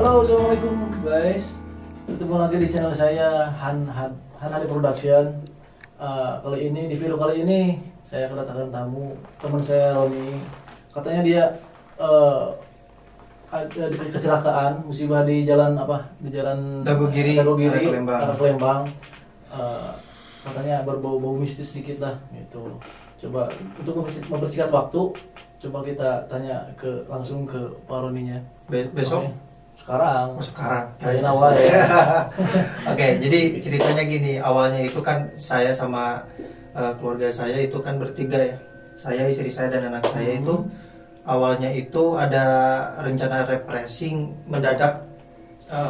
Halo, assalamualaikum guys. Ketemu lagi di channel saya Han Production. Kali ini di video kali ini saya kedatangan tamu teman saya Roni. Katanya dia ada kecelakaan musibah di jalan Di jalan Dagogiri, Palembang. Katanya berbau-bau mistis sedikit lah gitu. Coba untuk mempersingkat waktu, coba kita tanya langsung ke Pak Roninya. Besok? Okay. Sekarang. Kayaknya awal ya. Oke, jadi ceritanya gini, awalnya itu kan saya sama keluarga saya itu kan bertiga ya. Saya, istri saya dan anak saya itu awalnya itu ada rencana refreshing mendadak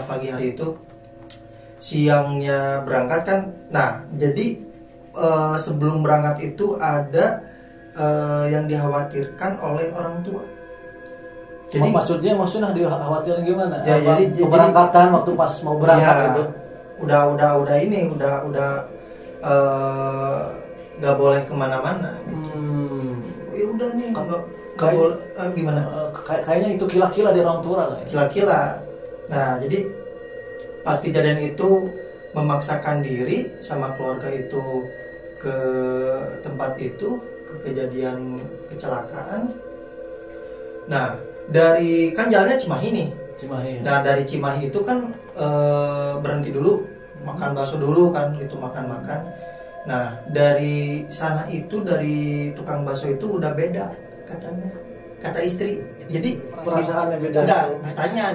pagi hari itu. Siangnya berangkat kan. Nah, jadi sebelum berangkat itu ada yang dikhawatirkan oleh orang tua. Jadi maksudnya dikhawatirin gimana? Ya, jadi keberangkatan waktu pas mau berangkat ya, itu. Udah nggak boleh kemana-mana. Ya udah nih nggak boleh gimana? Kayaknya itu kila-kila di orang tua lah. Kila-kila. Nah, jadi pas kejadian itu memaksakan diri sama keluarga itu ke tempat itu, ke kejadian kecelakaan. Nah, dari kan jalannya Cimahi nih. Nah, dari Cimahi itu kan berhenti dulu, makan bakso dulu kan gitu, makan-makan. Nah, dari sana itu, dari tukang bakso itu udah beda katanya, kata istri. Jadi perasaannya beda. Enggak,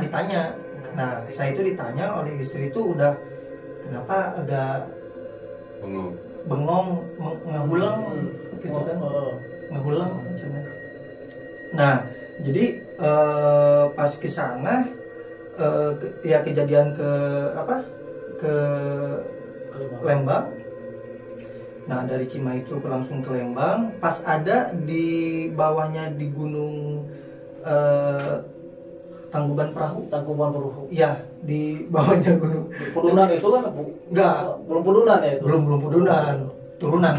ditanya. Nah, saya itu ditanya oleh istri itu udah kenapa agak bengong, ngehulang gitu kan, ngehulang. Nah, jadi pas ke sana ya kejadian ke Lembang. Nah, dari Cimahi itu langsung ke Lembang. Pas ada di bawahnya di gunung Tangkuban Perahu. Iya, di bawahnya gunung. Pudunan itu kan? Enggak, belum pudunan ya itu. Belum pudunan. Turunan.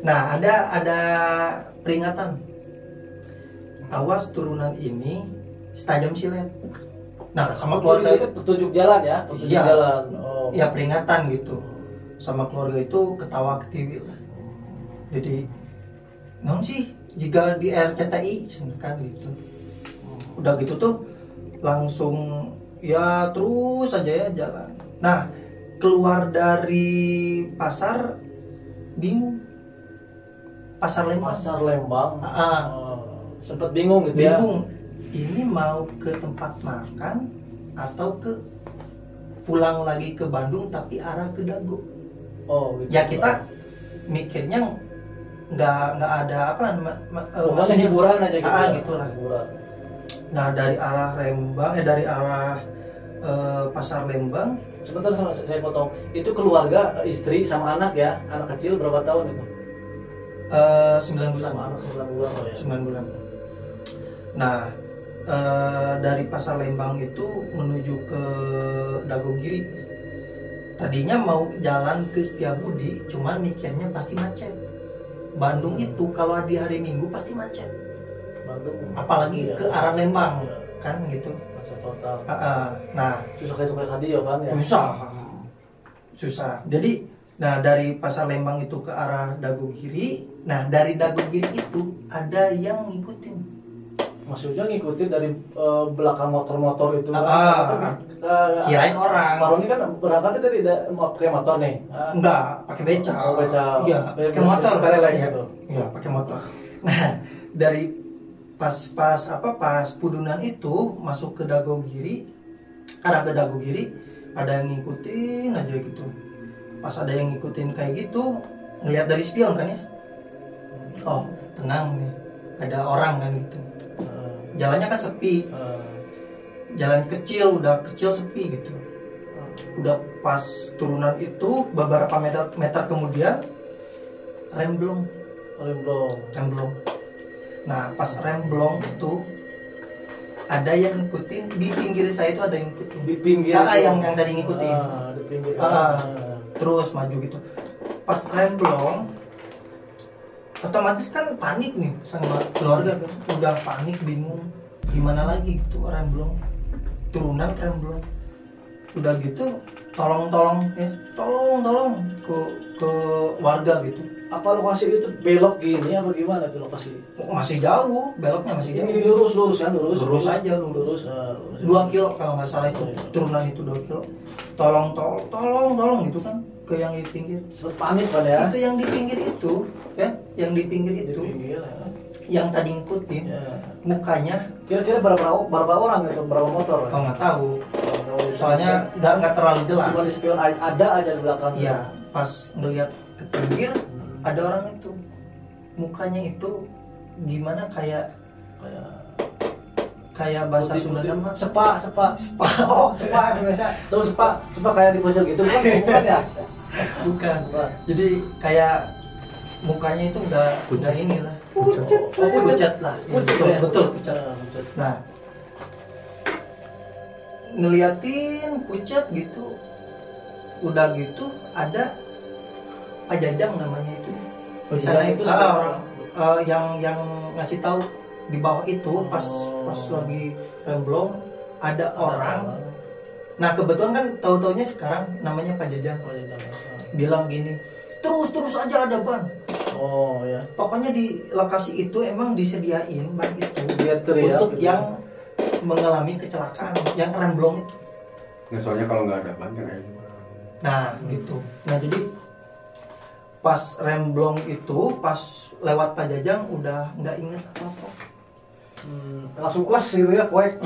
Nah, ada peringatan. Awas turunan ini tajam silet. Nah, sama keluarga itu petunjuk jalan ya, jalan. Oh. Ya, peringatan gitu. Sama keluarga itu ketawa ketiwi lah. Jadi, non sih jika di RCTI kan gitu. Udah gitu tuh langsung ya terus aja ya jalan. Nah, keluar dari pasar bingung. Pasar Lembang. Sempat bingung gitu ya. Ini mau ke tempat makan atau pulang lagi ke Bandung tapi arah ke Dago. Oh, gitu. Ya kita mikirnya nggak ada maksudnya hiburan aja gitu. Gitulah. Nah, dari arah dari arah pasar Lembang. Sebentar saya potong. Itu keluarga, istri sama anak ya. Anak kecil berapa tahun itu? 9 bulan. Sama anak 9 bulan ya. 9 bulan. Nah, dari pasar Lembang itu menuju ke Dagogiri. Tadinya mau jalan ke Setiabudi, cuman mikirnya pasti macet. Bandung itu kalau di hari Minggu pasti macet. Bandung. Apalagi ke arah Lembang, kan gitu. Macet total. Nah, susah kayak radio kan ya. Susah. Jadi, nah dari pasar Lembang itu ke arah Dagogiri. Nah, dari Dagogiri itu ada yang ngikutin. Maksudnya ngikutin dari belakang motor-motor itu. Kirain orang. Kalau ini kan berangkatnya dari pakai motor nih. Enggak, pakai beca. Iya, pakai motor. Iya, pakai motor. Nah, dari pas Pudunan itu masuk ke Dagogiri, arah ke Dagogiri, ada yang ngikutin aja gitu. Pas ada yang ngikutin kayak gitu, ngelihat dari spion kan ya. Oh, tenang nih, ada orang kan gitu. Jalannya kan sepi. Jalan kecil, udah kecil sepi gitu. Udah pas turunan itu beberapa meter kemudian remblong. Nah, pas remblong itu ada yang ngikutin di pinggir saya, itu ada yang ngikutin di pinggir. Yang tadi ngikutin. Di pinggir. Terus maju gitu. Pas remblong otomatis kan panik nih sama keluarga kan, udah panik bingung gimana lagi gitu, remblong turunan remblong. Udah gitu tolong ya, tolong ke warga gitu. Apa lokasi itu belok gini apa gimana tuh lokasi? Masih jauh, beloknya masih jauh. Ini lurus kan Lurus aja lurus. 2 kilo kalau nggak salah itu, turunan itu 2 kilo. Tolong gitu kan ke yang di pinggir. Sempat panik kan ya? Itu yang di pinggir itu, ya, yang di pinggir itu. Ya. Yang tadi ngikutin, Ya. mukanya Kira-kira berapa orang itu, berapa motor? oh nggak tahu. Soalnya nggak terlalu jelas. Cuma di spion ada aja di belakang. Iya, pas ngeliat ke pinggir ada orang itu, mukanya itu gimana kayak bahasa Sunda mah sepa. oh Sepa Indonesia. Terus sepa kayak di Brazil gitu bukan ya? bukan. Jadi kayak mukanya itu udah inilah pucat lah. Betul pucat. Nah, ngeliatin pucat gitu, udah gitu ada Pak Jajang namanya itu. Di sana itu orang yang ngasih tahu di bawah itu pas lagi remblong ada orang. Nah kebetulan kan tahu-taunya sekarang namanya Pak Jajang. Bilang gini, terus aja ada ban. Oh ya. Pokoknya di lokasi itu emang disediain ban itu gitu. untuk yang mengalami kecelakaan, yang remblong itu. Nah, soalnya kalau nggak ada ban kan kayak gimana? Nah gitu. Nah jadi pas remblong itu, pas lewat Pak Jajang udah nggak inget apa-apa. Langsung kelas gitu ya, poek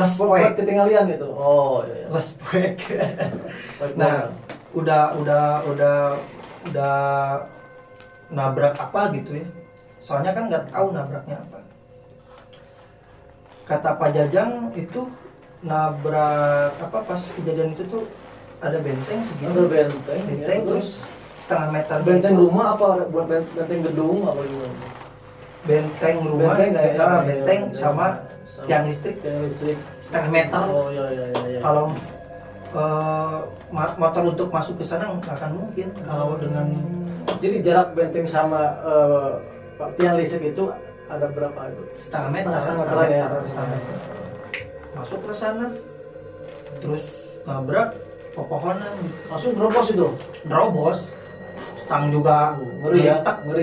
ketinggalan gitu. Oh iya. Les poek. Nah udah nabrak apa gitu ya. Soalnya kan nggak tahu nabraknya apa. Kata Pak Jajang itu nabrak apa pas kejadian itu tuh ada benteng segini. Ada benteng ya, terus setengah meter. Benteng gitu. rumah apa buat benteng gedung apa gimana? Benteng rumah, benteng sama tiang listrik setengah meter. Oh iya. Kalau motor untuk masuk ke sana nggak akan mungkin kalau dengan. Jadi jarak benteng sama tiang listrik itu ada berapa itu? Setengah meter. Masuk ke sana, terus nabrak pepohonan. Langsung terobos itu. Nerobos. Stang juga Ngeri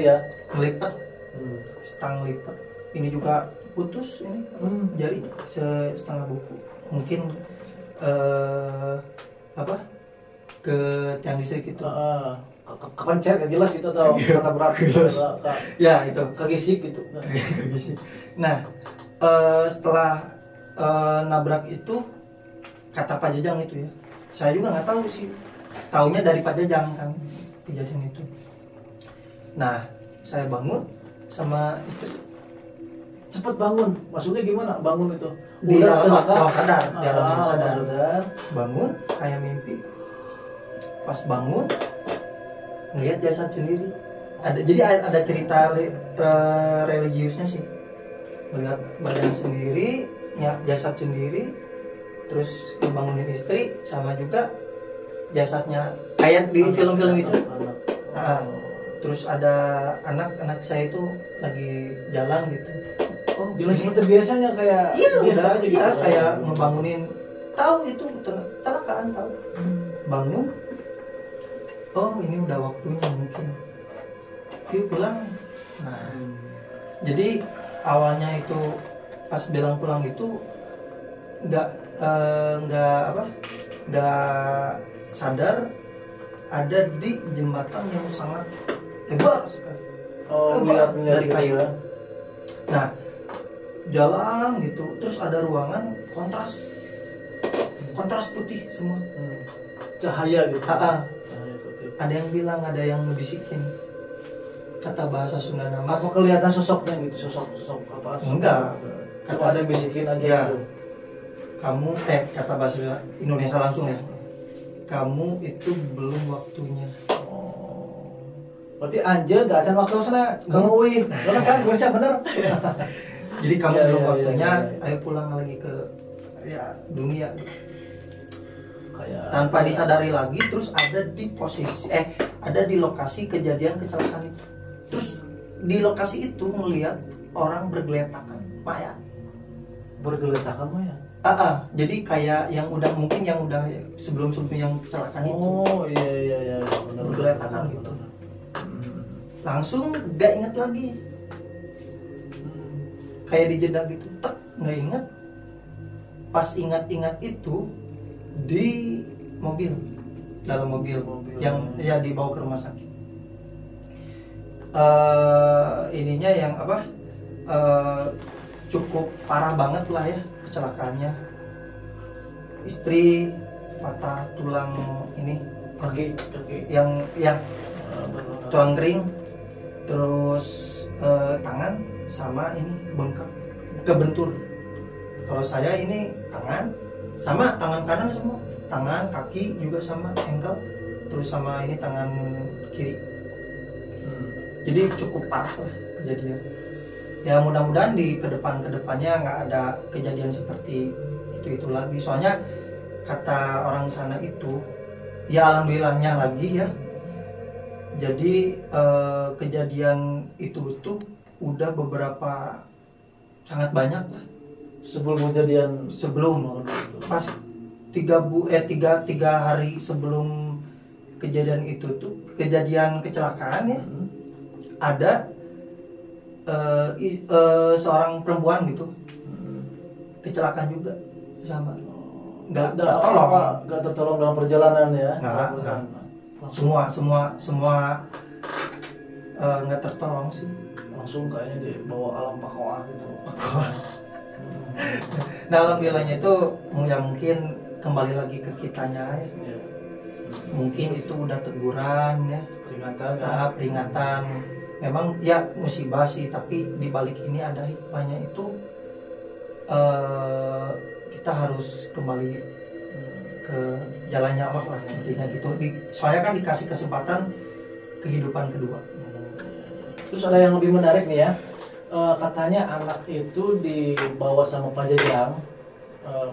ya. Ngelipet. Stang lipat. Ini juga putus ini jari setengah buku. Mungkin ke tiang listrik itu. Kepencet gak jelas gitu atau karena berat ya itu kegisik gitu. Nah setelah nabrak itu kata Pak Jajang itu ya, saya juga nggak tahu sih, taunya dari Pak Jajang kan kejadian itu. Nah saya bangun sama istri. Cepet bangun, maksudnya gimana bangun itu? Di dalam sadar, bangun kayak mimpi. Pas bangun ngelihat jasad sendiri. Jadi ada cerita religiusnya sih. Melihat badan sendiri, jasad sendiri, terus ngebangunin istri, sama juga jasadnya kayak di film-film itu. Terus ada anak saya itu lagi jalan gitu. Oh, jalan seperti biasanya kayak biasa aja gitu. Kayak ngebangunin, tahu itu kecelakaan, tahu. Bangun. Oh, ini udah waktunya mungkin. Yuk pulang. Nah, jadi awalnya itu pas bilang pulang itu nggak sadar ada di jembatan yang sangat lebar sekali. Dari kayu. Nah, jalan gitu, terus ada ruangan kontras putih semua. Cahaya gitu. Ada yang bilang, ada yang ngebisikin kata bahasa Sunda nama. Apa kelihatan sosoknya gitu, sosok apa? Enggak. Kata ada yang bisikin aja ya, gitu. Kamu kata bahasa Indonesia langsung ya. Kamu itu belum waktunya. Oh. Berarti anjir gak acan waktu sana ngeuih. Bener kan? Bener. Jadi kamu belum waktunya, ayo pulang lagi ke dunia. Tanpa disadari lagi, terus ada di lokasi kejadian kecelakaan itu. Terus di lokasi itu melihat orang bergeletakan mayat. Bergeletakan mayat? Jadi kayak yang udah sebelum yang kecelakaan itu Oh iya benar. bergeletakan gitu. Langsung gak ingat lagi, kayak dijeda gitu, nggak ingat. Pas ingat-ingat itu di dalam mobil yang ya dibawa ke rumah sakit. Ininya yang cukup parah banget lah ya kecelakaannya. Istri patah tulang ini Kaki. yang ya tulang ring, terus tangan sama ini bengkak, kebentur. Kalau saya ini tangan sama tangan kanan semua, tangan kaki juga sama ankle, terus sama ini tangan kiri. Jadi cukup parah lah kejadian. Ya mudah-mudahan di kedepannya nggak ada kejadian seperti itu lagi. Soalnya kata orang sana itu, ya alhamdulillahnya lagi ya. Jadi kejadian itu tuh udah beberapa, sangat banyak lah. Sebelum kejadian Pas 3 hari sebelum kejadian itu tuh, kejadian kecelakaan ya, ada seorang perempuan gitu kecelakaan juga sama, nggak tertolong dalam perjalanan ya. Nggak. Semua nggak tertolong sih. Langsung kayaknya dibawa alam pakoa gitu. Nah alhamdulillahnya itu ya mungkin kembali lagi ke kitanya ya. Mungkin itu udah teguran ya, peringatan. Memang ya musibah sih, tapi di balik ini ada hikmahnya itu. Kita harus kembali ke jalannya Allah lah intinya gitu. Soalnya kan dikasih kesempatan kehidupan kedua. Terus ada yang lebih menarik nih ya. Katanya anak itu dibawa sama Pak Jajang.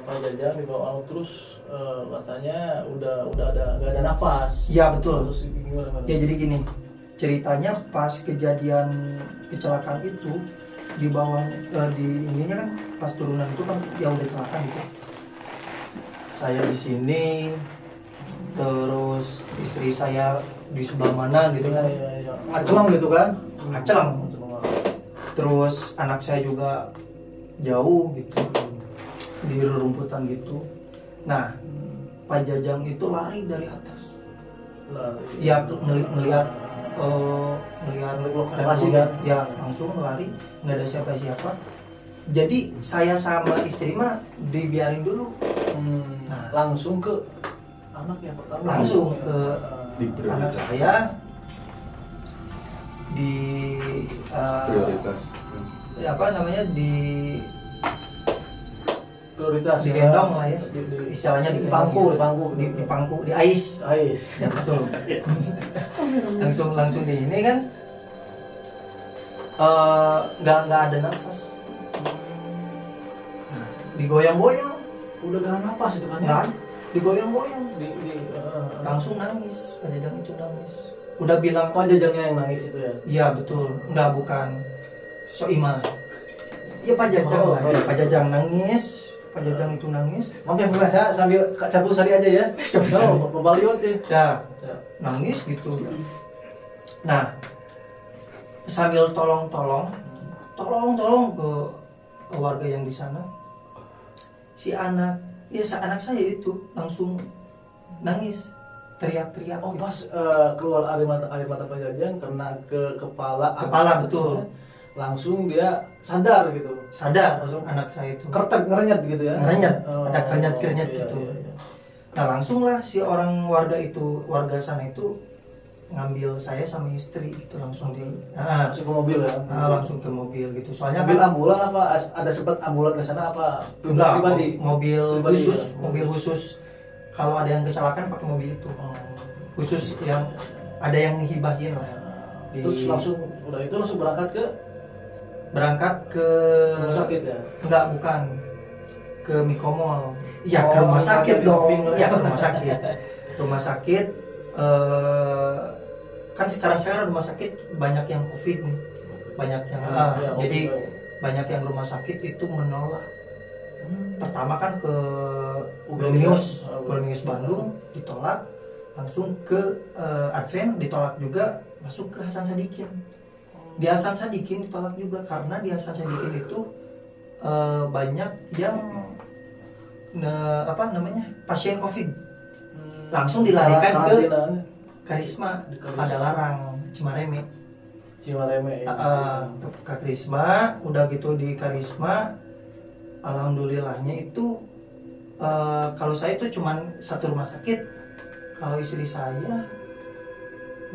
Pak Jajang dibawa terus katanya udah nggak ada nafas. Ya betul. Terus gimana? Ya jadi gini, ceritanya pas kejadian kecelakaan itu di bawah di ininya kan pas turunan itu kan ya udah kecelakaan gitu. Saya di sini, terus istri saya di sebelah mana gitu kan. Ya. Ngacelang gitu kan? Ngacelang. Terus anak saya juga jauh gitu di rerumputan gitu. Nah, Pak Jajang itu lari dari atas. Ya melihat lokasi kan? Ya langsung lari, nggak ada siapa-siapa. Jadi saya sama istri mah dibiarin dulu. Nah, langsung ke anak yang pertama. Langsung ke anak saya di prioritas. Prioritas digendong lah ya. Istilahnya di pangku, di ais. Ya betul. langsung di ini kan nggak ada nafas. Nah, digoyang-goyang. Udah gak ada nafas itu kan? Nggak, digoyang-goyang. Langsung nangis. Pak Jajang itu nangis. Udah bilang Pak Jajangnya yang nangis itu ya? Iya betul. Nggak, bukan Soimah. Iya Pak Jajang lah. Ya, Pak Jajang nangis. Pak Jajang itu nangis. Oke, saya sambil cabut sari aja ya. Pembaliot ya. Ya, nangis gitu. Nah, sambil tolong ke warga yang di sana. Anak saya itu langsung nangis, teriak-teriak. Oh, pas keluar air mata Pak Jajang kena ke kepala. Kepala betul. Langsung dia sadar gitu. Langsung anak saya itu. Ngerenyet gitu ya. Ada kerenyet gitu. Iya. Nah, langsung lah si warga sana itu ngambil saya sama istri itu langsung langsung ke mobil ya. Langsung ke mobil gitu. Soalnya mobil kan ambulan apa ada sempat ambulan ke sana apa pribadi? Mobil pribadi, khusus. Kalau ada yang kecelakaan pakai mobil itu. Khusus yang ada yang hibahin lah. Terus langsung berangkat ke rumah sakit ya? Enggak, bukan. Ke Mikomol. Iya, ke rumah sakit dong. Iya, ke rumah sakit. Rumah sakit kan sekarang rumah sakit banyak yang COVID nih. Banyak yang jadi banyak yang rumah sakit itu menolak Pertama kan ke Blumius. Blumius Bandung ditolak, langsung ke Advent ditolak juga, masuk ke Hasan Sadikin. Di Hasan Sadikin ditolak juga karena di Hasan Sadikin itu banyak yang pasien COVID, langsung dilarikan ke Karisma, ada larang Cimareme ya. Ke Karisma. Udah gitu di Karisma, alhamdulillahnya itu kalau saya itu cuman satu rumah sakit. Kalau istri saya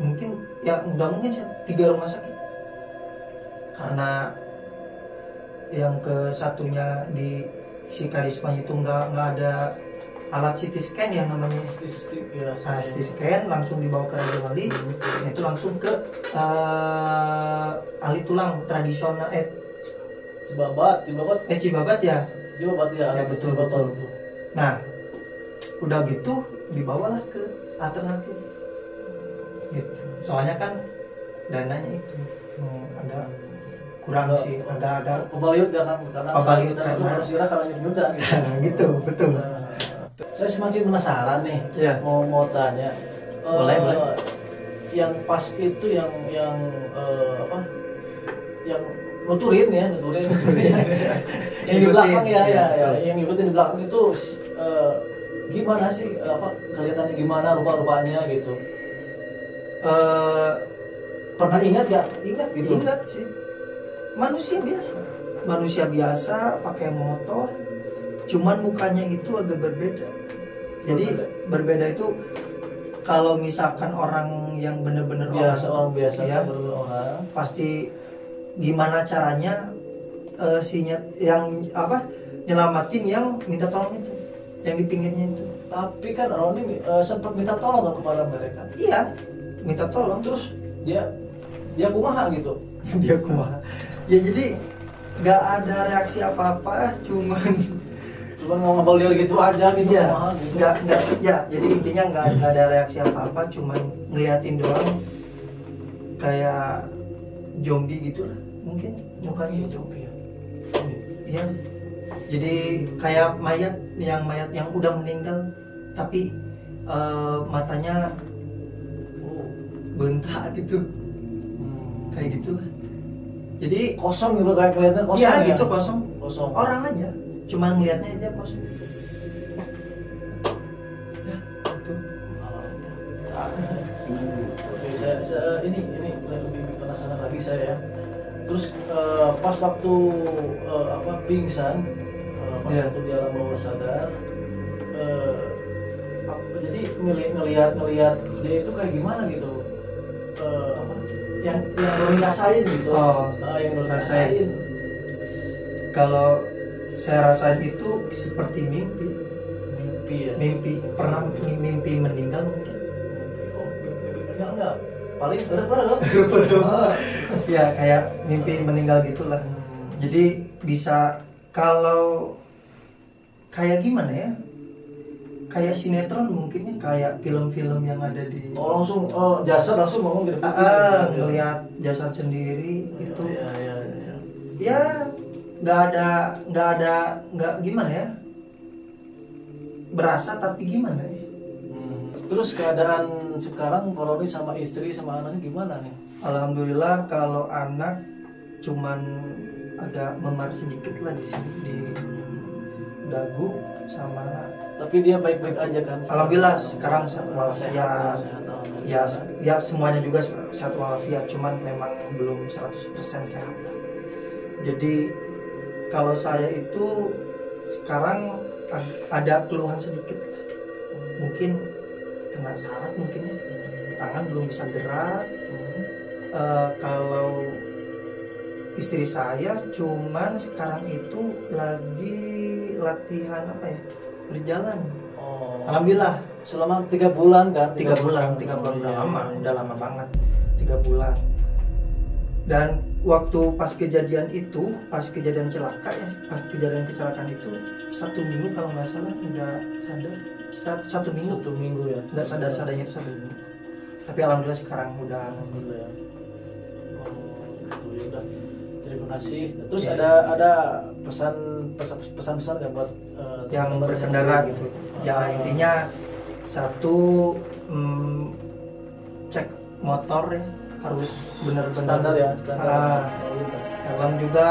mungkin 3 rumah sakit, karena yang ke satunya di si Karisma itu nggak ada alat CT scan yang namanya CT scan, langsung dibawa ke Raja Wali. Itu langsung ke ahli tulang tradisional Cibabat ya betul. Nah udah gitu dibawalah ke alternatif gitu. Soalnya kan dananya itu agak kurang sih, agak pembaliut ya kan, karena nyudah gitu betul. Saya semakin penasaran nih, mau tanya. Boleh. Yang pas itu yang nuturin yang di belakang yang ngikutin di belakang itu gimana sih, kelihatannya gimana, rupa-rupanya gitu. Pernah ingat gitu? Ingat sih, manusia biasa pakai motor, cuman mukanya itu agak berbeda. Jadi berbeda itu kalau misalkan orang yang benar-benar orang biasa ya, orang pasti gimana caranya nyelamatin yang minta tolong itu, yang di pinggirnya itu. Tapi kan Roni sempat minta tolong kepada mereka. Iya, minta tolong. Terus dia kumaha gitu. Dia kumaha. Ya jadi nggak ada reaksi apa-apa, cuman ngomong dia gitu aja gitu. Iya, kumaha gitu. Nggak ya. Jadi intinya nggak ada reaksi apa-apa, cuman ngeliatin doang, kayak zombie gitulah mungkin mukanya. Zombie ya. Iya. Jadi kayak mayat yang udah meninggal, tapi matanya bentak gitu, kayak gitulah. Jadi kosong gitu, kayak kelihatan kosong. Iya gitu, kosong. Orang aja, cuman ngeliatnya aja kosong. Ya, gitu. Oke, ini lebih penasaran lagi saya. Terus pas waktu pingsan, waktu dia alam bawah sadar, jadi ngelihat dia itu kayak gimana gitu, yang Roni rasain gitu. Yang Roni rasain. Kalau saya rasain itu seperti mimpi. Mimpi pernah mimpi meninggal mungkin. Enggak. Paling bener. Ya kayak mimpi meninggal gitulah. Jadi bisa, kalau kayak gimana ya? Kayak sinetron mungkin ya, kayak film-film yang ada di langsung jasad langsung ngomong gitu. Ngelihat jasad sendiri gitu. Iya. Ya nggak gimana ya? Berasa tapi gimana ya? Terus keadaan sekarang Roni sama istri sama anaknya gimana nih? Alhamdulillah, kalau anak cuman agak memar sedikit lah di sini, di dagu sama. Tapi dia baik-baik aja kan? Alhamdulillah sekarang sehat walafiat. Sehat. Ya semuanya juga sehat walafiat, cuman memang belum 100% sehat lah. Jadi kalau saya itu sekarang ada keluhan sedikit lah. Mungkin kena saraf mungkin ya, tangan belum bisa gerak. Kalau istri saya cuman sekarang itu lagi latihan berjalan. Alhamdulillah selama 3 bulan kan? 3 bulan udah lama banget, 3 bulan. Dan waktu pas kejadian kecelakaan itu 1 minggu kalau nggak salah nggak sadar. 1 minggu. 1 minggu ya. Nggak sadarnya itu 1 minggu. Tapi alhamdulillah sekarang udah. Alhamdulillah ya. Gitu ya udah. terima kasih. Terus Ya. ada pesan-pesan nggak buat yang teman-teman berkendara yang- gitu. Ya intinya satu, cek motor ya harus benar-benar standar ya, standar Ah, lalu lintas. helm juga,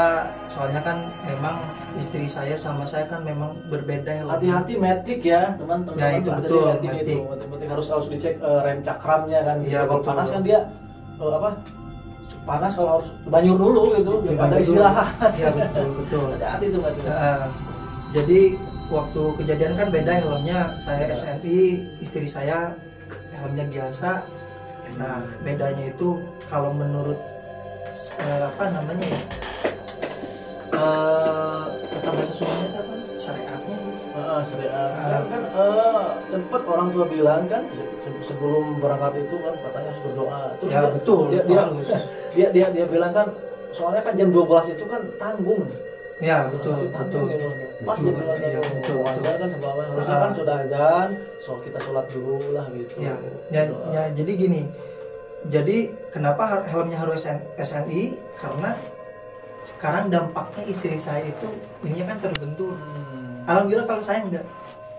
soalnya kan memang istri saya sama saya kan memang berbeda helm. Hati-hati matic ya teman-teman. Ya, itu Hati-hati betul, matic itu. matic. Matic harus dicek rem cakramnya kan. Iya, Kalau betul. panas kan dia panas kalau harus banyur dulu gitu. Ada istirahat. Iya betul. Hati-hati tuh matic. Jadi waktu kejadian kan beda helmnya, saya SNI, istri saya helmnya biasa. Nah bedanya itu kalau menurut apa namanya ya, kata bahasa Sundanya itu apa? Syariatnya gitu. Syariat. Kan cepet orang tua bilang kan sebelum berangkat itu kan katanya harus berdoa. Terus Ya betul. Harus. dia bilang kan soalnya kan jam 12 itu kan tanggung. Ya betul. Tanggung gitu. Pas Betul. dia bilang Iya, gitu. betul. Azan kan sebelumnya harusnya kan sudah azan, so kita sholat dulu lah gitu. Ya, jadi gini. Jadi kenapa helmnya harus SNI? Karena sekarang dampaknya istri saya itu ininya kan terbentur. Alhamdulillah kalau saya enggak.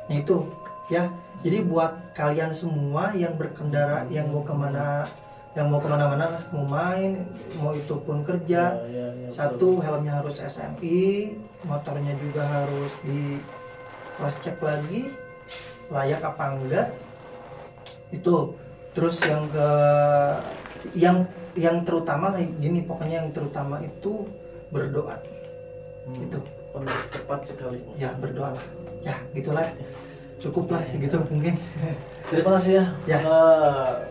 Nah itu ya. Jadi buat kalian semua yang berkendara, yang mau kemana-mana, mau main, mau itu pun kerja, satu helmnya harus SNI, motornya juga harus di cross check lagi layak apa enggak. Itu terus yang terutama lah gini, pokoknya yang terutama itu berdoa. Itu tepat sekali. ya, berdoa lah ya, gitulah, cukup lah segitu mungkin. Terima kasih ya, Ya.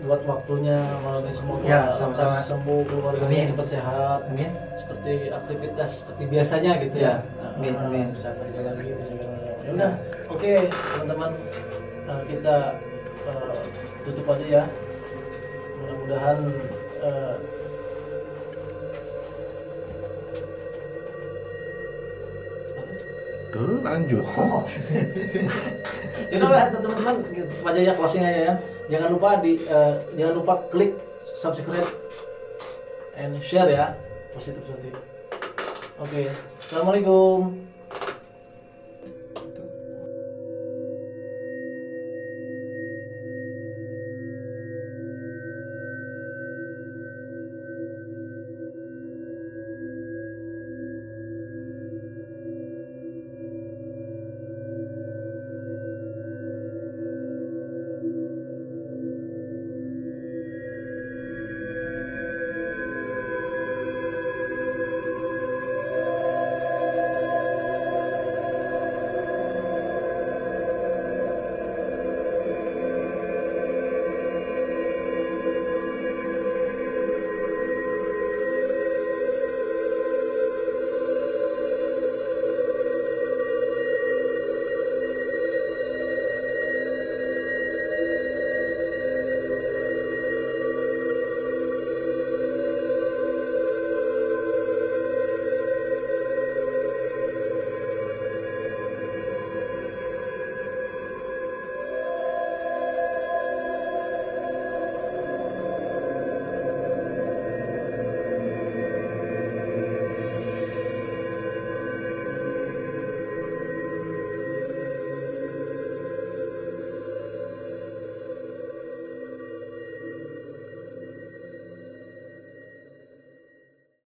buat waktunya malam ini, semoga Ya, sama-sama. lekas sembuh, keluarganya Amin. cepat sehat, Amin. seperti aktivitas seperti biasanya gitu ya. Ya, amin, amin. Bisa kerja lagi, bisa kerja lagi. Ya udah, oke teman-teman, kita tutup aja ya. Mudah-mudahan Terus lanjut. itu ya teman-teman, tutup aja ya, closing aja ya. Jangan lupa klik subscribe and share ya, positif. Oke, assalamualaikum.